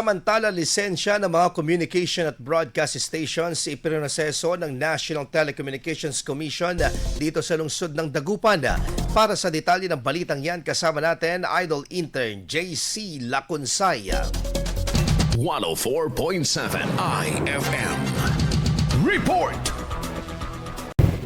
Samantala, lisensya ng mga communication at broadcast stations ipinoseso ng National Telecommunications Commission dito sa lungsod ng Dagupan. Para sa detalye ng balitang yan, kasama natin Idol Intern JC Lacunsay. 104.7 IFM Report.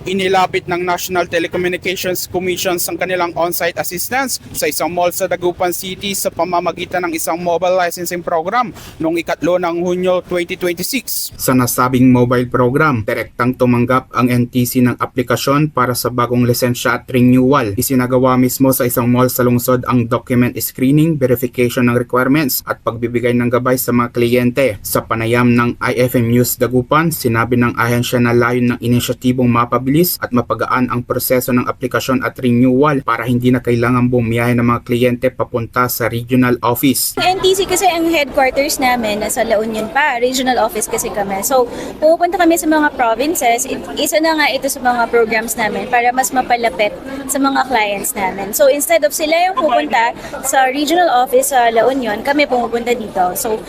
Inilapit ng National Telecommunications Commission ang kanilang on-site assistance sa isang mall sa Dagupan City sa pamamagitan ng isang mobile licensing program noong 3 ng Hunyo 2026. Sa nasabing mobile program, direktang tumanggap ang NTC ng aplikasyon para sa bagong lisensya at renewal. Isinagawa mismo sa isang mall sa lungsod ang document screening, verification ng requirements at pagbibigay ng gabay sa mga kliyente. Sa panayam ng IFM News Dagupan, sinabi ng ahensya na layon ng inisyatibong mapabilis at mapagaan ang proseso ng aplikasyon at renewal para hindi na kailangan bumiyahe ng mga kliyente papunta sa regional office. NTC kasi ang headquarters namin nasa La Union pa, regional office kasi kami. So pupunta kami sa mga provinces, isa na nga ito sa mga programs namin para mas mapalapit sa mga clients namin. So instead of sila yung pupunta sa regional office sa La Union, kami pumupunta dito. So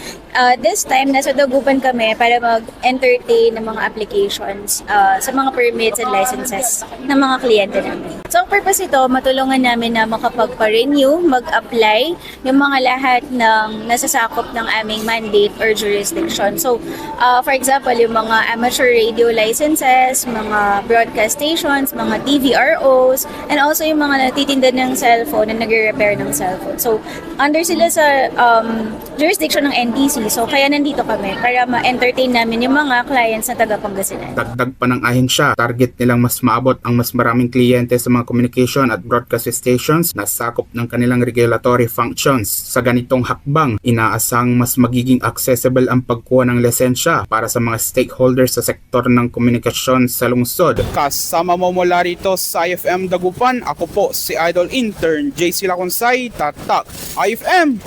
this time nasa Dagupan kami para mag-entertain ng mga applications sa mga permits and licenses ng mga kliyente namin. So ang purpose ito, matulungan namin na makapagpa-renew, mag-apply yung mga lahat ng nasasakop ng aming mandate or jurisdiction. So for example, yung mga amateur radio licenses, mga broadcast stations, mga TVROs, and also yung mga natitinda ng cellphone na nagre-repair ng cellphone. So under sila sa jurisdiction ng NTC. So kaya nandito kami para ma-entertain namin yung mga clients na taga Pangasinan. Dagdag pa ng ahensya, target nilang mas maabot ang mas maraming kliyente sa mga communication at broadcast stations na sakop ng kanilang regulatory functions. Sa ganitong hakbang, inaasang mas magiging accessible ang pagkuha ng lisensya para sa mga stakeholders sa sektor ng komunikasyon sa lungsod. Kasama mo mula rito sa IFM Dagupan, ako po si Idol Intern JC Lacunsay, Tatak IFM.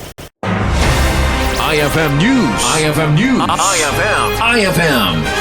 IFM News. IFM News. IFM